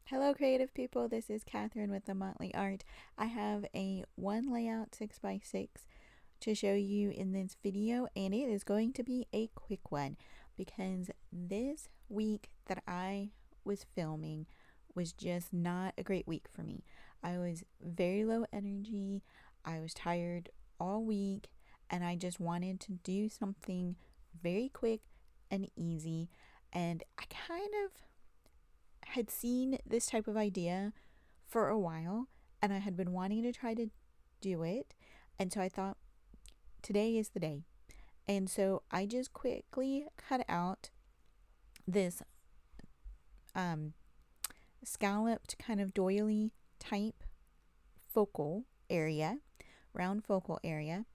Hello creative people, this is Catherine with the Motley Art. I have a one layout 6x6 to show you in this video, and it is going to be a quick one because this week that I was filming was just not a great week for me. I was very low energy, I was tired all week, and I just wanted to do something very quick and easy, and I kind of had seen this type of idea for a while and I had been wanting to try to do it. And so I thought today is the day. And so I just quickly cut out this um, scalloped kind of doily type focal area, round focal area.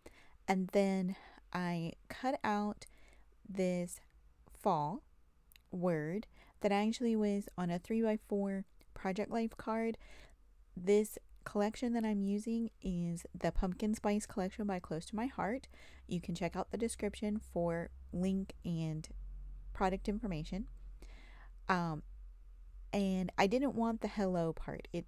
And then I cut out this fall word that actually was on a 3x4 Project Life card. This collection that I'm using is the Pumpkin Spice collection by Close to My Heart. You can check out the description for link and product information. And I didn't want the hello part. It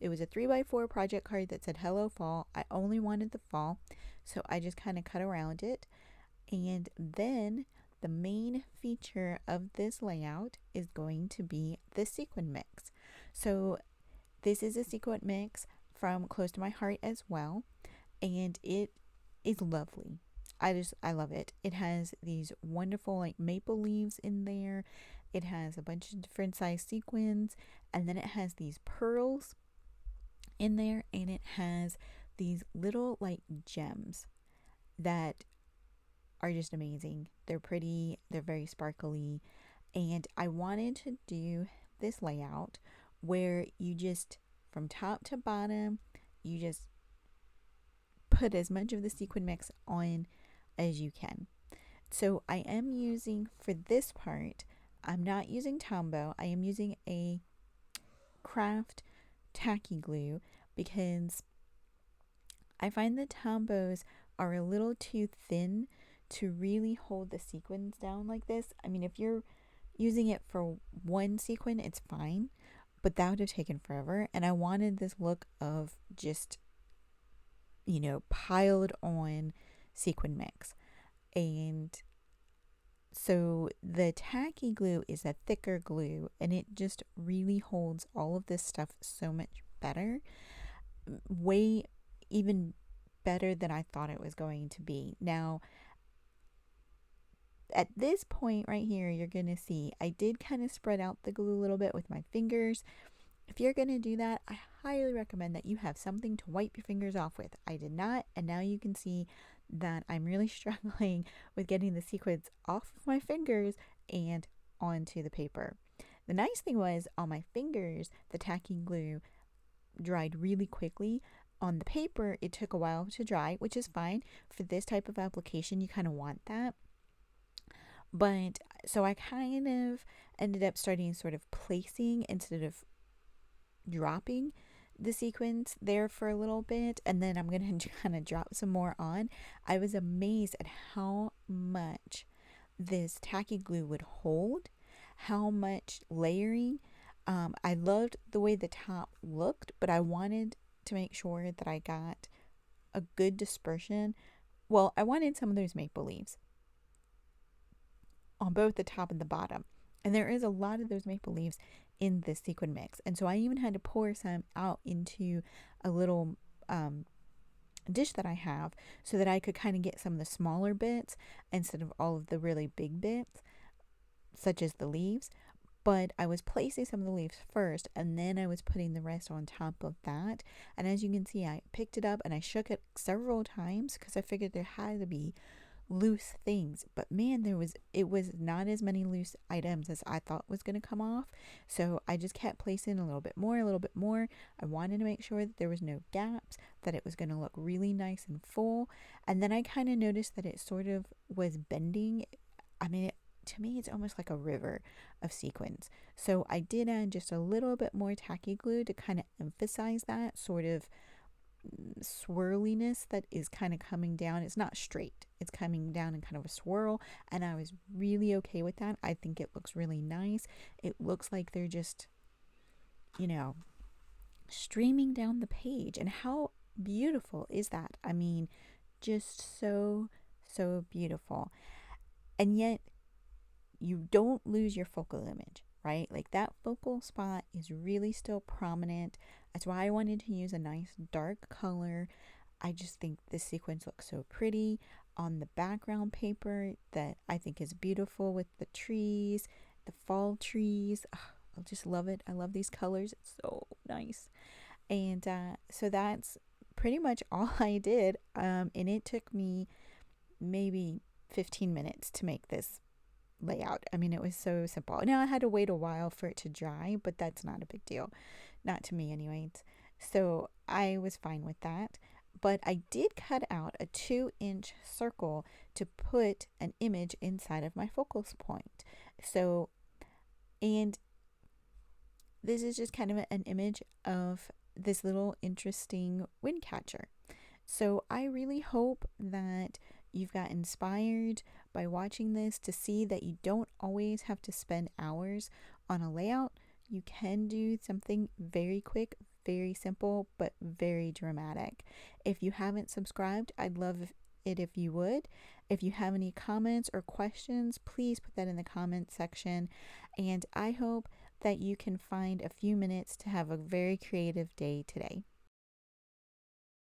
was a 3x4 project card that said hello fall. I only wanted the fall, so I just kind of cut around it. And then the main feature of this layout is going to be the sequin mix. So this is a sequin mix from Close to My Heart as well, and it is lovely. I love it. It has these wonderful like maple leaves in there. It has a bunch of different size sequins, and then it has these pearls in there, and it has these little like gems that are just amazing. They're pretty, they're very sparkly, and I wanted to do this layout where you just from top to bottom you just put as much of the sequin mix on as you can. So I am using, for this part, I'm not using Tombow. I am using a craft tacky glue because I find that Tombows are a little too thin to really hold the sequins down like this. I mean, if you're using it for one sequin, it's fine, but that would have taken forever. And I wanted this look of just, piled on sequin mix. And so the tacky glue is a thicker glue and it just really holds all of this stuff so much better. Way even better than I thought it was going to be. Now, at this point right here, you're going to see I did kind of spread out the glue a little bit with my fingers. If you're going to do that, I highly recommend that you have something to wipe your fingers off with. I did not, and now you can see that I'm really struggling with getting the sequins off of my fingers and onto the paper. The nice thing was on my fingers, the tacky glue dried really quickly. On the paper, it took a while to dry, which is fine. For this type of application, you kind of want that. But so I kind of ended up starting sort of placing instead of dropping the sequins there for a little bit, and then I'm going to kind of drop some more on. I was amazed at how much this tacky glue would hold, how much layering. I loved the way the top looked, but I wanted to make sure that I got a good dispersion. Well, I wanted some of those maple leaves on both the top and the bottom. And there is a lot of those maple leaves in this sequin mix. And so I even had to pour some out into a little dish that I have so that I could kind of get some of the smaller bits instead of all of the really big bits, such as the leaves. But I was placing some of the leaves first, and then I was putting the rest on top of that. And as you can see, I picked it up and I shook it several times because I figured there had to be loose things, but man, it was not as many loose items as I thought was going to come off. So I just kept placing a little bit more. I wanted to make sure that there was no gaps, that it was going to look really nice and full. And then I kind of noticed that it sort of was bending. I mean, to me, it's almost like a river of sequins. So I did add just a little bit more tacky glue to kind of emphasize that sort of swirliness that is kind of coming down. It's not straight, it's coming down in kind of a swirl, and I was really okay with that. I think it looks really nice. It looks like they're just you know, streaming down the page. And how beautiful is that? I mean, just so, so beautiful. And yet, you don't lose your focal image, right? Like that focal spot is really still prominent. That's why I wanted to use a nice dark color. I just think the sequins look so pretty on the background paper that I think is beautiful with the trees, the fall trees. Ugh, I just love it. I love these colors. It's so nice. And so that's pretty much all I did. And it took me maybe 15 minutes to make this layout. I mean, it was so simple. Now I had to wait a while for it to dry, but that's not a big deal. Not to me, anyways. So I was fine with that. But I did cut out a 2-inch circle to put an image inside of my focal point. So, and this is just kind of an image of this little interesting wind catcher. So I really hope that you've got inspired by watching this to see that you don't always have to spend hours on a layout. You can do something very quick, very simple, but very dramatic. If you haven't subscribed, I'd love it if you would. If you have any comments or questions, please put that in the comment section. And I hope that you can find a few minutes to have a very creative day today.